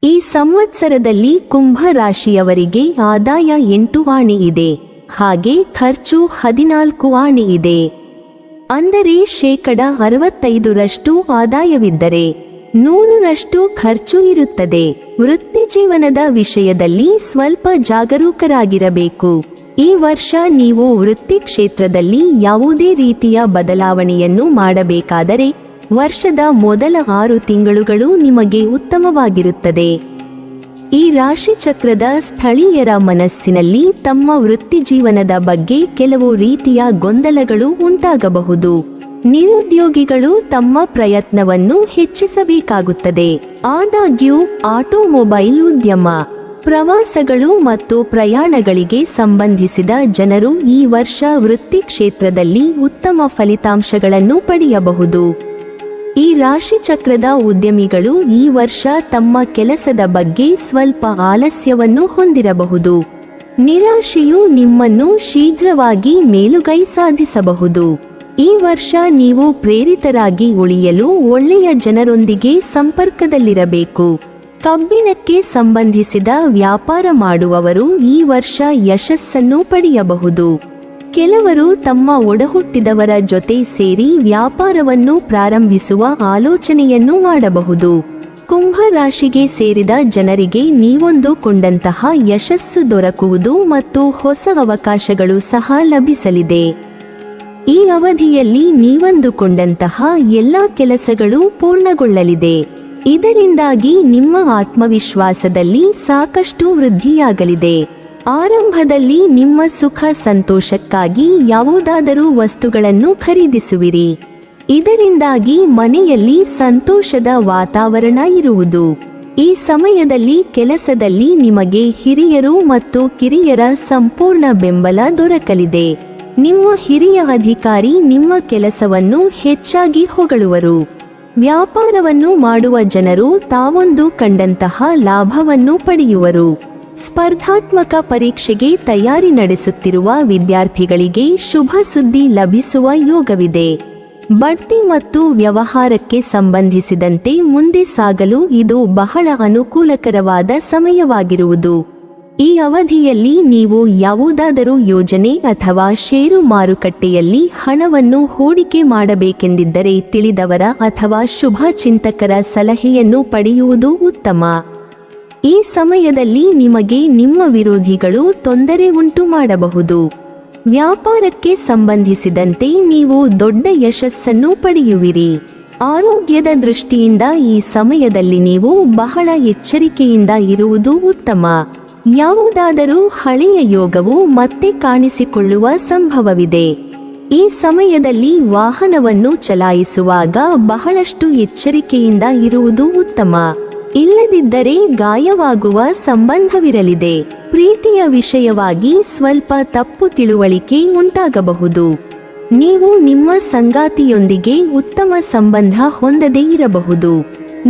ಈ ಸಂವತ್ಸರದಲ್ಲಿ ಕುಂಭ ರಾಶಿಯವರಿಗೆ ಆದಾಯ 8 ಆಣೆ ಇದೆ, ಹಾಗೆ ಖರ್ಚು 14 ಆಣೆ ಇದೆ. ಅಂದರೆ 65% ಆದಾಯವಿದ್ದರೆ 100% ಖರ್ಚು ಇರುತ್ತದೆ. ವೃತ್ತಿ ಜೀವನದ ವಿಷಯದಲ್ಲಿ ಸ್ವಲ್ಪ ಜಾಗರೂಕರಾಗಿರಬೇಕು. ಈ ವರ್ಷ ನೀವು ವೃತ್ತಿ ಕ್ಷೇತ್ರದಲ್ಲಿ ಯಾವುದೇ ರೀತಿಯ ಬದಲಾವಣೆಯನ್ನು ಮಾಡಬೇಕಾದರೆ ವರ್ಷದ ಮೊದಲ 6 ತಿಂಗಳುಗಳು ನಿಮಗೆ ಉತ್ತಮವಾಗಿರುತ್ತದೆ. ಈ ರಾಶಿಚಕ್ರದ ಸ್ಥಳೀಯರ ಮನಸ್ಸಿನಲ್ಲಿ ತಮ್ಮ ವೃತ್ತಿ ಜೀವನದ ಬಗ್ಗೆ ಕೆಲವು ರೀತಿಯ ಗೊಂದಲಗಳು ಉಂಟಾಗಬಹುದು. ನಿರುದ್ಯೋಗಿಗಳು ತಮ್ಮ ಪ್ರಯತ್ನವನ್ನು ಹೆಚ್ಚಿಸಬೇಕಾಗುತ್ತದೆ. ಆದಾಗ್ಯೂ ಆಟೋಮೊಬೈಲ್ ಉದ್ಯಮ, ಪ್ರವಾಸಗಳು ಮತ್ತು ಪ್ರಯಾಣಗಳಿಗೆ ಸಂಬಂಧಿಸಿದ ಜನರು ಈ ವರ್ಷ ವೃತ್ತಿ ಕ್ಷೇತ್ರದಲ್ಲಿ ಉತ್ತಮ ಫಲಿತಾಂಶಗಳನ್ನು ಪಡೆಯಬಹುದು. ಈ ರಾಶಿಚಕ್ರದ ಉದ್ಯಮಿಗಳು ಈ ವರ್ಷ ತಮ್ಮ ಕೆಲಸದ ಬಗ್ಗೆ ಸ್ವಲ್ಪ ಆಲಸ್ಯವನ್ನು ಹೊಂದಿರಬಹುದು. ನಿರಾಶೆಯು ನಿಮ್ಮನ್ನು ಶೀಘ್ರವಾಗಿ ಮೇಲುಗೈ ಸಾಧಿಸಬಹುದು. ಈ ವರ್ಷ ನೀವು ಪ್ರೇರಿತರಾಗಿ ಉಳಿಯಲು ಒಳ್ಳೆಯ ಜನರೊಂದಿಗೆ ಸಂಪರ್ಕದಲ್ಲಿರಬೇಕು. ಕಬ್ಬಿಣಕ್ಕೆ ಸಂಬಂಧಿಸಿದ ವ್ಯಾಪಾರ ಮಾಡುವವರು ಈ ವರ್ಷ ಯಶಸ್ಸನ್ನು ಪಡೆಯಬಹುದು. ಕೆಲವರು ತಮ್ಮ ಒಡಹುಟ್ಟಿದವರ ಜೊತೆ ಸೇರಿ ವ್ಯಾಪಾರವನ್ನು ಪ್ರಾರಂಭಿಸುವ ಆಲೋಚನೆಯನ್ನು ಮಾಡಬಹುದು. ಕುಂಭ ರಾಶಿಗೆ ಸೇರಿದ ಜನರಿಗೆ ನೀವೊಂದುಕೊಂಡಂತಹ ಯಶಸ್ಸು ದೊರಕುವುದು ಮತ್ತು ಹೊಸ ಅವಕಾಶಗಳು ಸಹ ಲಭಿಸಲಿದೆ. ಈ ಅವಧಿಯಲ್ಲಿ ನೀವಂದುಕೊಂಡಂತಹ ಎಲ್ಲ ಕೆಲಸಗಳು ಪೂರ್ಣಗೊಳ್ಳಲಿದೆ. ಇದರಿಂದಾಗಿ ನಿಮ್ಮ ಆತ್ಮವಿಶ್ವಾಸದಲ್ಲಿ ಸಾಕಷ್ಟು ವೃದ್ಧಿಯಾಗಲಿದೆ. ಆರಂಭದಲ್ಲಿ ನಿಮ್ಮ ಸುಖ ಸಂತೋಷಕ್ಕಾಗಿ ಯಾವುದಾದರೂ ವಸ್ತುಗಳನ್ನು ಖರೀದಿಸುವಿರಿ. ಇದರಿಂದಾಗಿ ಮನೆಯಲ್ಲಿ ಸಂತೋಷದ ವಾತಾವರಣ ಇರುವುದು. ಈ ಸಮಯದಲ್ಲಿ ಕೆಲಸದಲ್ಲಿ ನಿಮಗೆ ಹಿರಿಯರು ಮತ್ತು ಕಿರಿಯರ ಸಂಪೂರ್ಣ ಬೆಂಬಲ ದೊರಕಲಿದೆ. ನಿಮ್ಮ ಹಿರಿಯ ಅಧಿಕಾರಿ ನಿಮ್ಮ ಕೆಲಸವನ್ನು ಹೆಚ್ಚಾಗಿ ಹೊಗಳುವರು. ವ್ಯಾಪಾರವನ್ನು ಮಾಡುವ ಜನರು ತಾವೊಂದುಕೊಂಡಂತಹ ಲಾಭವನ್ನು ಪಡೆಯುವರು. ಸ್ಪರ್ಧಾತ್ಮಕ ಪರೀಕ್ಷೆಗೆ ತಯಾರಿ ನಡೆಸುತ್ತಿರುವ ವಿದ್ಯಾರ್ಥಿಗಳಿಗೆ ಶುಭ ಸುದ್ದಿ ಲಭಿಸುವ ಯೋಗವಿದೆ. ಬಡ್ತಿ ಮತ್ತು ವ್ಯವಹಾರಕ್ಕೆ ಸಂಬಂಧಿಸಿದಂತೆ ಮುಂದೆ ಸಾಗಲು ಇದು ಬಹಳ ಅನುಕೂಲಕರವಾದ ಸಮಯವಾಗಿರುವುದು. ಈ ಅವಧಿಯಲ್ಲಿ ನೀವು ಯಾವುದಾದರೂ ಯೋಜನೆ ಅಥವಾ ಷೇರು ಮಾರುಕಟ್ಟೆಯಲ್ಲಿ ಹಣವನ್ನು ಹೂಡಿಕೆ ಮಾಡಬೇಕೆಂದಿದ್ದರೆ ತಿಳಿದವರ ಅಥವಾ ಶುಭ ಚಿಂತಕರ ಸಲಹೆಯನ್ನು ಪಡೆಯುವುದು ಉತ್ತಮ. ಈ ಸಮಯದಲ್ಲಿ ನಿಮಗೆ ನಿಮ್ಮ ವಿರೋಧಿಗಳು ತೊಂದರೆ ಉಂಟು ಮಾಡಬಹುದು. ವ್ಯಾಪಾರಕ್ಕೆ ಸಂಬಂಧಿಸಿದಂತೆ ನೀವು ದೊಡ್ಡ ಯಶಸ್ಸನ್ನು ಪಡೆಯುವಿರಿ. ಆರೋಗ್ಯದ ದೃಷ್ಟಿಯಿಂದ ಈ ಸಮಯದಲ್ಲಿ ನೀವು ಬಹಳ ಎಚ್ಚರಿಕೆಯಿಂದ ಇರುವುದು ಉತ್ತಮ. ಯಾವುದಾದರೂ ಹಳೆಯ ಯೋಗವು ಮತ್ತೆ ಕಾಣಿಸಿಕೊಳ್ಳುವ ಸಂಭವವಿದೆ. ಈ ಸಮಯದಲ್ಲಿ ವಾಹನವನ್ನು ಚಲಾಯಿಸುವಾಗ ಬಹಳಷ್ಟು ಎಚ್ಚರಿಕೆಯಿಂದ ಇರುವುದು ಉತ್ತಮ. ಇಲ್ಲದಿದ್ದರೆ ಗಾಯವಾಗುವ ಸಂಬಂಧವಿರಲಿದೆ. ಪ್ರೀತಿಯ ವಿಷಯವಾಗಿ ಸ್ವಲ್ಪ ತಪ್ಪು ತಿಳುವಳಿಕೆ ಉಂಟಾಗಬಹುದು. ನೀವು ನಿಮ್ಮ ಸಂಗಾತಿಯೊಂದಿಗೆ ಉತ್ತಮ ಸಂಬಂಧ ಹೊಂದದೇ ಇರಬಹುದು.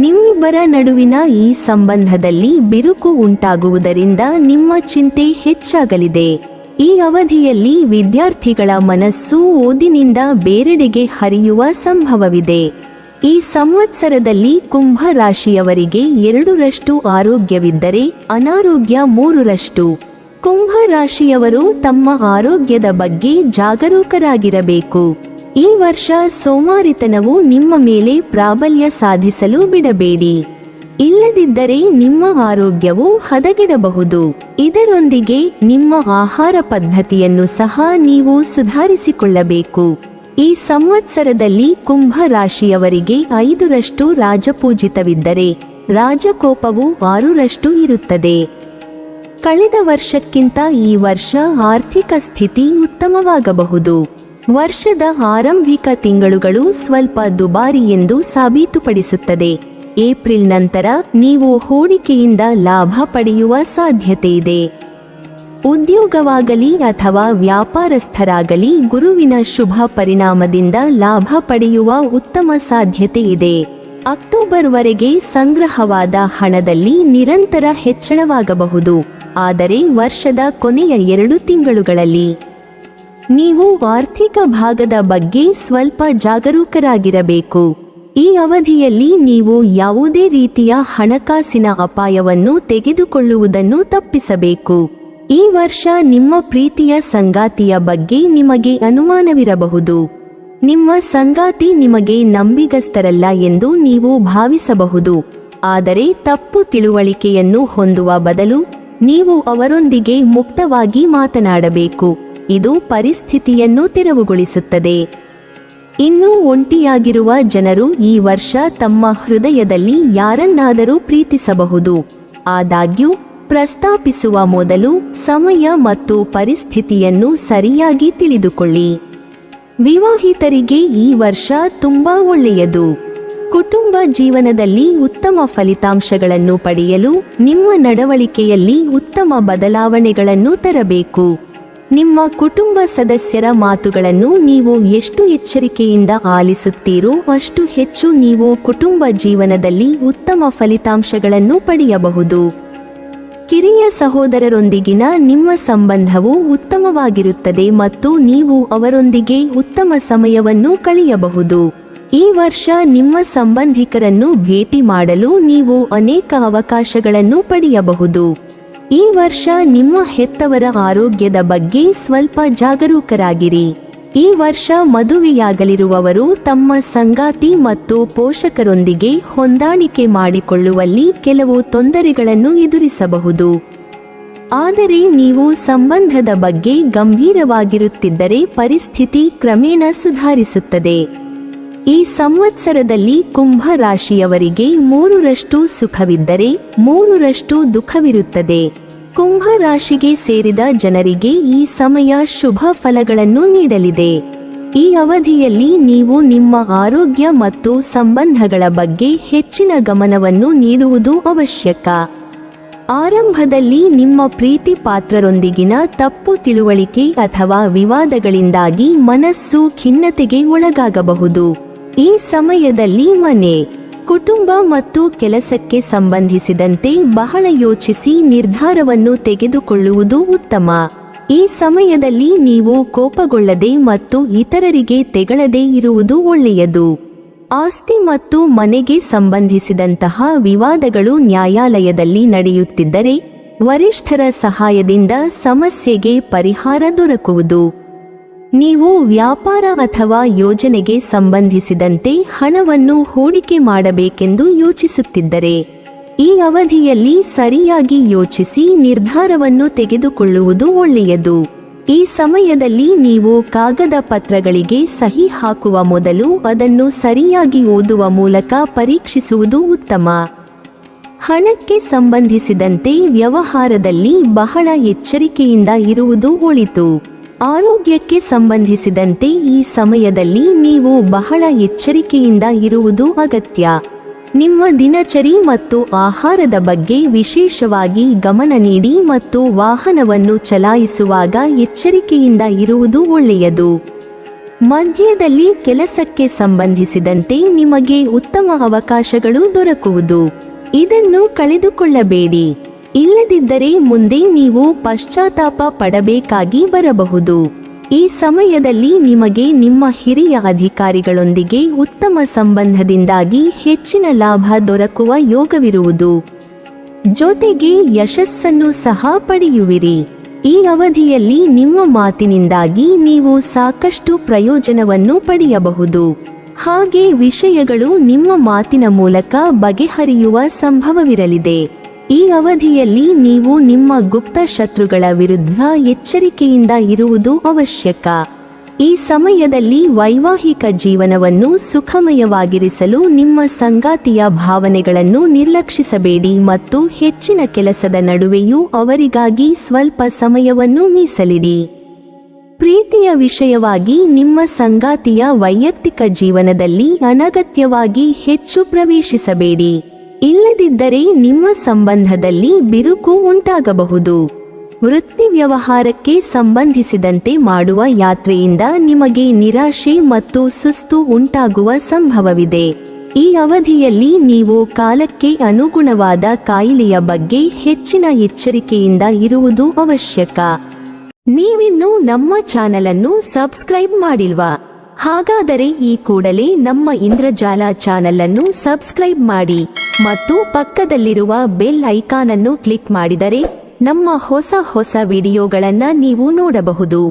ನಿಮ್ಮಿಬ್ಬರ ನಡುವಿನ ಈ ಸಂಬಂಧದಲ್ಲಿ ಬಿರುಕು ಉಂಟಾಗುವುದರಿಂದ ನಿಮ್ಮ ಚಿಂತೆ ಹೆಚ್ಚಾಗಲಿದೆ. ಈ ಅವಧಿಯಲ್ಲಿ ವಿದ್ಯಾರ್ಥಿಗಳ ಮನಸ್ಸು ಓದಿನಿಂದ ಬೇರೆಡೆಗೆ ಹರಿಯುವ ಸಂಭವವಿದೆ. ಈ ಸಂವತ್ಸರದಲ್ಲಿ ಕುಂಭ ರಾಶಿಯವರಿಗೆ 2% ಆರೋಗ್ಯವಿದ್ದರೆ ಅನಾರೋಗ್ಯ 3%. ಕುಂಭ ರಾಶಿಯವರು ತಮ್ಮ ಆರೋಗ್ಯದ ಬಗ್ಗೆ ಜಾಗರೂಕರಾಗಿರಬೇಕು. ಈ ವರ್ಷ ಸೋಮಾರಿತನವು ನಿಮ್ಮ ಮೇಲೆ ಪ್ರಾಬಲ್ಯ ಸಾಧಿಸಲು ಬಿಡಬೇಡಿ. ಇಲ್ಲದಿದ್ದರೆ ನಿಮ್ಮ ಆರೋಗ್ಯವು ಹದಗೆಡಬಹುದು. ಇದರೊಂದಿಗೆ ನಿಮ್ಮ ಆಹಾರ ಪದ್ಧತಿಯನ್ನು ಸಹ ನೀವು ಸುಧಾರಿಸಿಕೊಳ್ಳಬೇಕು. ಈ ಸಂವತ್ಸರದಲ್ಲಿ ಕುಂಭ ರಾಶಿಯವರಿಗೆ 5% ರಾಜಪೂಜಿತವಿದ್ದರೆ ರಾಜಕೋಪವು 6% ಇರುತ್ತದೆ. ಕಳೆದ ವರ್ಷಕ್ಕಿಂತ ಈ ವರ್ಷ ಆರ್ಥಿಕ ಸ್ಥಿತಿ ಉತ್ತಮವಾಗಬಹುದು. ವರ್ಷದ ಆರಂಭಿಕ ತಿಂಗಳುಗಳು ಸ್ವಲ್ಪ ದುಬಾರಿ ಎಂದು ಸಾಬೀತುಪಡಿಸುತ್ತದೆ. ಏಪ್ರಿಲ್ ನಂತರ ನೀವು ಹೂಡಿಕೆಯಿಂದ ಲಾಭ ಪಡೆಯುವ ಸಾಧ್ಯತೆಯಿದೆ. ಉದ್ಯೋಗವಾಗಲಿ ಅಥವಾ ವ್ಯಾಪಾರಸ್ಥರಾಗಲಿ ಗುರುವಿನ ಶುಭ ಪರಿಣಾಮದಿಂದ ಲಾಭ ಪಡೆಯುವ ಉತ್ತಮ ಸಾಧ್ಯತೆ ಇದೆ. ಅಕ್ಟೋಬರ್ವರೆಗೆ ಸಂಗ್ರಹವಾದ ಹಣದಲ್ಲಿ ನಿರಂತರ ಹೆಚ್ಚಳವಾಗಬಹುದು. ಆದರೆ ವರ್ಷದ ಕೊನೆಯ 2 ತಿಂಗಳುಗಳಲ್ಲಿ ನೀವು ಆರ್ಥಿಕ ಭಾಗದ ಬಗ್ಗೆ ಸ್ವಲ್ಪ ಜಾಗರೂಕರಾಗಿರಬೇಕು. ಈ ಅವಧಿಯಲ್ಲಿ ನೀವು ಯಾವುದೇ ರೀತಿಯ ಹಣಕಾಸಿನ ಅಪಾಯವನ್ನು ತೆಗೆದುಕೊಳ್ಳುವುದನ್ನು ತಪ್ಪಿಸಬೇಕು. ಈ ವರ್ಷ ನಿಮ್ಮ ಪ್ರೀತಿಯ ಸಂಗಾತಿಯ ಬಗ್ಗೆ ನಿಮಗೆ ಅನುಮಾನವಿರಬಹುದು. ನಿಮ್ಮ ಸಂಗಾತಿ ನಿಮಗೆ ನಂಬಿಗಸ್ತರಲ್ಲ ಎಂದು ನೀವು ಭಾವಿಸಬಹುದು. ಆದರೆ ತಪ್ಪು ತಿಳುವಳಿಕೆಯನ್ನು ಹೊಂದುವ ಬದಲು ನೀವು ಅವರೊಂದಿಗೆ ಮುಕ್ತವಾಗಿ ಮಾತನಾಡಬೇಕು. ಇದು ಪರಿಸ್ಥಿತಿಯನ್ನು ತೆರವುಗೊಳಿಸುತ್ತದೆ. ಇನ್ನು ಒಂಟಿಯಾಗಿರುವ ಜನರು ಈ ವರ್ಷ ತಮ್ಮ ಹೃದಯದಲ್ಲಿ ಯಾರನ್ನಾದರೂ ಪ್ರೀತಿಸಬಹುದು. ಆದಾಗ್ಯೂ ಪ್ರಸ್ತಾಪಿಸುವ ಮೊದಲು ಸಮಯ ಮತ್ತು ಪರಿಸ್ಥಿತಿಯನ್ನು ಸರಿಯಾಗಿ ತಿಳಿದುಕೊಳ್ಳಿ. ವಿವಾಹಿತರಿಗೆ ಈ ವರ್ಷ ತುಂಬಾ ಒಳ್ಳೆಯದು. ಕುಟುಂಬ ಜೀವನದಲ್ಲಿ ಉತ್ತಮ ಫಲಿತಾಂಶಗಳನ್ನು ಪಡೆಯಲು ನಿಮ್ಮ ನಡವಳಿಕೆಯಲ್ಲಿ ಉತ್ತಮ ಬದಲಾವಣೆಗಳನ್ನು ತರಬೇಕು. ನಿಮ್ಮ ಕುಟುಂಬ ಸದಸ್ಯರ ಮಾತುಗಳನ್ನು ನೀವು ಎಷ್ಟು ಎಚ್ಚರಿಕೆಯಿಂದ ಆಲಿಸುತ್ತೀರೋ ಅಷ್ಟು ಹೆಚ್ಚು ನೀವು ಕುಟುಂಬ ಜೀವನದಲ್ಲಿ ಉತ್ತಮ ಫಲಿತಾಂಶಗಳನ್ನು ಪಡೆಯಬಹುದು. ಕಿರಿಯ ಸಹೋದರರೊಂದಿಗಿನ ನಿಮ್ಮ ಸಂಬಂಧವು ಉತ್ತಮವಾಗಿರುತ್ತದೆ ಮತ್ತು ನೀವು ಅವರೊಂದಿಗೆ ಉತ್ತಮ ಸಮಯವನ್ನು ಕಳೆಯಬಹುದು. ಈ ವರ್ಷ ನಿಮ್ಮ ಸಂಬಂಧಿಕರನ್ನು ಭೇಟಿ ಮಾಡಲು ನೀವು ಅನೇಕ ಅವಕಾಶಗಳನ್ನು ಪಡೆಯಬಹುದು. ಈ ವರ್ಷ ನಿಮ್ಮ ಹೆತ್ತವರ ಆರೋಗ್ಯದ ಬಗ್ಗೆ ಸ್ವಲ್ಪ ಜಾಗರೂಕರಾಗಿರಿ. ಈ ವರ್ಷ ಮದುವೆಯಾಗಲಿರುವವರು ತಮ್ಮ ಸಂಗಾತಿ ಮತ್ತು ಪೋಷಕರೊಂದಿಗೆ ಹೊಂದಾಣಿಕೆ ಮಾಡಿಕೊಳ್ಳುವಲ್ಲಿ ಕೆಲವು ತೊಂದರೆಗಳನ್ನು ಎದುರಿಸಬಹುದು. ಆದರೆ ನೀವು ಸಂಬಂಧದ ಬಗ್ಗೆ ಗಂಭೀರವಾಗಿರುತ್ತಿದ್ದರೆ ಪರಿಸ್ಥಿತಿ ಕ್ರಮೇಣ ಸುಧಾರಿಸುತ್ತದೆ. ಈ ಸಂವತ್ಸರದಲ್ಲಿ ಕುಂಭ ರಾಶಿಯವರಿಗೆ 3ರಷ್ಟು ಸುಖವಿದ್ದರೆ 3ರಷ್ಟು ದುಃಖವಿರುತ್ತದೆ. ಕುಂಭ ರಾಶಿಗೆ ಸೇರಿದ ಜನರಿಗೆ ಈ ಸಮಯ ಶುಭ ಫಲಗಳನ್ನು ನೀಡಲಿದೆ. ಈ ಅವಧಿಯಲ್ಲಿ ನೀವು ನಿಮ್ಮ ಆರೋಗ್ಯ ಮತ್ತು ಸಂಬಂಧಗಳ ಬಗ್ಗೆ ಹೆಚ್ಚಿನ ಗಮನವನ್ನು ನೀಡುವುದು ಅವಶ್ಯಕ. ಆರಂಭದಲ್ಲಿ ನಿಮ್ಮ ಪ್ರೀತಿ ಪಾತ್ರರೊಂದಿಗಿನ ತಪ್ಪು ತಿಳುವಳಿಕೆ ಅಥವಾ ವಿವಾದಗಳಿಂದಾಗಿ ಮನಸ್ಸು ಖಿನ್ನತೆಗೆ ಒಳಗಾಗಬಹುದು. ಈ ಸಮಯದಲ್ಲಿ ಮನೆ, ಕುಟುಂಬ ಮತ್ತು ಕೆಲಸಕ್ಕೆ ಸಂಬಂಧಿಸಿದಂತೆ ಬಹಳ ಯೋಚಿಸಿ ನಿರ್ಧಾರವನ್ನು ತೆಗೆದುಕೊಳ್ಳುವುದು ಉತ್ತಮ. ಈ ಸಮಯದಲ್ಲಿ ನೀವು ಕೋಪಗೊಳ್ಳದೆ ಮತ್ತು ಇತರರಿಗೆ ತೆಗಳದೇ ಇರುವುದು ಒಳ್ಳೆಯದು. ಆಸ್ತಿ ಮತ್ತು ಮನೆಗೆ ಸಂಬಂಧಿಸಿದಂತಹ ವಿವಾದಗಳು ನ್ಯಾಯಾಲಯದಲ್ಲಿ ನಡೆಯುತ್ತಿದ್ದರೆ ವರಿಷ್ಠರ ಸಹಾಯದಿಂದ ಸಮಸ್ಯೆಗೆ ಪರಿಹಾರ ದೊರಕುವುದು. ನೀವು ವ್ಯಾಪಾರ ಅಥವಾ ಯೋಜನೆಗೆ ಸಂಬಂಧಿಸಿದಂತೆ ಹಣವನ್ನು ಹೂಡಿಕೆ ಮಾಡಬೇಕೆಂದು ಯೋಚಿಸುತ್ತಿದ್ದರೆ ಈ ಅವಧಿಯಲ್ಲಿ ಸರಿಯಾಗಿ ಯೋಚಿಸಿ ನಿರ್ಧಾರವನ್ನು ತೆಗೆದುಕೊಳ್ಳುವುದು ಒಳ್ಳೆಯದು. ಈ ಸಮಯದಲ್ಲಿ ನೀವು ಕಾಗದ ಪತ್ರಗಳಿಗೆ ಸಹಿ ಹಾಕುವ ಮೊದಲು ಅದನ್ನು ಸರಿಯಾಗಿ ಓದುವ ಮೂಲಕ ಪರೀಕ್ಷಿಸುವುದು ಉತ್ತಮ. ಹಣಕ್ಕೆ ಸಂಬಂಧಿಸಿದಂತೆ ವ್ಯವಹಾರದಲ್ಲಿ ಬಹಳ ಎಚ್ಚರಿಕೆಯಿಂದ ಇರುವುದು ಒಳಿತು. ಆರೋಗ್ಯಕ್ಕೆ ಸಂಬಂಧಿಸಿದಂತೆ ಈ ಸಮಯದಲ್ಲಿ ನೀವು ಬಹಳ ಎಚ್ಚರಿಕೆಯಿಂದ ಇರುವುದು ಅಗತ್ಯ. ನಿಮ್ಮ ದಿನಚರಿ ಮತ್ತು ಆಹಾರದ ಬಗ್ಗೆ ವಿಶೇಷವಾಗಿ ಗಮನ ನೀಡಿ ಮತ್ತು ವಾಹನವನ್ನು ಚಲಾಯಿಸುವಾಗ ಎಚ್ಚರಿಕೆಯಿಂದ ಇರುವುದು ಒಳ್ಳೆಯದು. ಮಧ್ಯದಲ್ಲಿ ಕೆಲಸಕ್ಕೆ ಸಂಬಂಧಿಸಿದಂತೆ ನಿಮಗೆ ಉತ್ತಮ ಅವಕಾಶಗಳು ದೊರಕುವುದು. ಇದನ್ನು ಕಳೆದುಕೊಳ್ಳಬೇಡಿ. ಇಲ್ಲದಿದ್ದರೆ ಮುಂದೆ ನೀವು ಪಶ್ಚಾತ್ತಾಪ ಪಡಬೇಕಾಗಿ ಬರಬಹುದು. ಈ ಸಮಯದಲ್ಲಿ ನಿಮಗೆ ನಿಮ್ಮ ಹಿರಿಯ ಅಧಿಕಾರಿಗಳೊಂದಿಗೆ ಉತ್ತಮ ಸಂಬಂಧದಿಂದಾಗಿ ಹೆಚ್ಚಿನ ಲಾಭ ದೊರಕುವ ಯೋಗವಿರುವುದು. ಜೊತೆಗೆ ಯಶಸ್ಸನ್ನು ಸಹ ಪಡೆಯುವಿರಿ. ಈ ಅವಧಿಯಲ್ಲಿ ನಿಮ್ಮ ಮಾತಿನಿಂದಾಗಿ ನೀವು ಸಾಕಷ್ಟು ಪ್ರಯೋಜನವನ್ನು ಪಡೆಯಬಹುದು. ಹಾಗೆ ವಿಷಯಗಳು ನಿಮ್ಮ ಮಾತಿನ ಮೂಲಕ ಬಗೆಹರಿಯುವ ಸಂಭವವಿರಲಿದೆ. ಈ ಅವಧಿಯಲ್ಲಿ ನೀವು ನಿಮ್ಮ ಗುಪ್ತ ಶತ್ರುಗಳ ವಿರುದ್ಧ ಎಚ್ಚರಿಕೆಯಿಂದ ಇರುವುದು ಅವಶ್ಯಕ. ಈ ಸಮಯದಲ್ಲಿ ವೈವಾಹಿಕ ಜೀವನವನ್ನು ಸುಖಮಯವಾಗಿರಿಸಲು ನಿಮ್ಮ ಸಂಗಾತಿಯ ಭಾವನೆಗಳನ್ನು ನಿರ್ಲಕ್ಷಿಸಬೇಡಿ ಮತ್ತು ಹೆಚ್ಚಿನ ಕೆಲಸದ ನಡುವೆಯೂ ಅವರಿಗಾಗಿ ಸ್ವಲ್ಪ ಸಮಯವನ್ನು ಮೀಸಲಿಡಿ. ಪ್ರೀತಿಯ ವಿಷಯವಾಗಿ ನಿಮ್ಮ ಸಂಗಾತಿಯ ವೈಯಕ್ತಿಕ ಜೀವನದಲ್ಲಿ ಅನಗತ್ಯವಾಗಿ ಹೆಚ್ಚು ಪ್ರವೇಶಿಸಬೇಡಿ. ಇಲ್ಲದಿದ್ದರೆ ನಿಮ್ಮ ಸಂಬಂಧದಲ್ಲಿ ಬಿರುಕು ಉಂಟಾಗಬಹುದು. ವೃತ್ತಿ ವ್ಯವಹಾರಕ್ಕೆ ಸಂಬಂಧಿಸಿದಂತೆ ಮಾಡುವ ಯಾತ್ರೆಯಿಂದ ನಿಮಗೆ ನಿರಾಶೆ ಮತ್ತು ಸುಸ್ತು ಉಂಟಾಗುವ ಸಂಭವವಿದೆ. ಈ ಅವಧಿಯಲ್ಲಿ ನೀವು ಕಾಲಕ್ಕೆ ಅನುಗುಣವಾದ ಕಾಯಿಲೆಯ ಬಗ್ಗೆ ಹೆಚ್ಚಿನ ಎಚ್ಚರಿಕೆಯಿಂದ ಇರುವುದು ಅವಶ್ಯಕ. ನೀವಿನ್ನೂ ನಮ್ಮ ಚಾನೆಲ್ ಅನ್ನು ಸಬ್ಸ್ಕ್ರೈಬ್ ಮಾಡಿಲ್ವಾ? ಹಾಗಾದರೆ ಈ ಕೂಡಲೇ ನಮ್ಮ ಇಂದ್ರಜಾಲ ಚಾನೆಲ್ ಅನ್ನು ಸಬ್ಸ್ಕ್ರೈಬ್ ಮಾಡಿ ಮತ್ತು ಪಕ್ಕದಲ್ಲಿರುವ ಬೆಲ್ ಐಕಾನ್ ಅನ್ನು ಕ್ಲಿಕ್ ಮಾಡಿದರೆ ನಮ್ಮ ಹೊಸ ವಿಡಿಯೋಗಳನ್ನು ನೀವು ನೋಡಬಹುದು.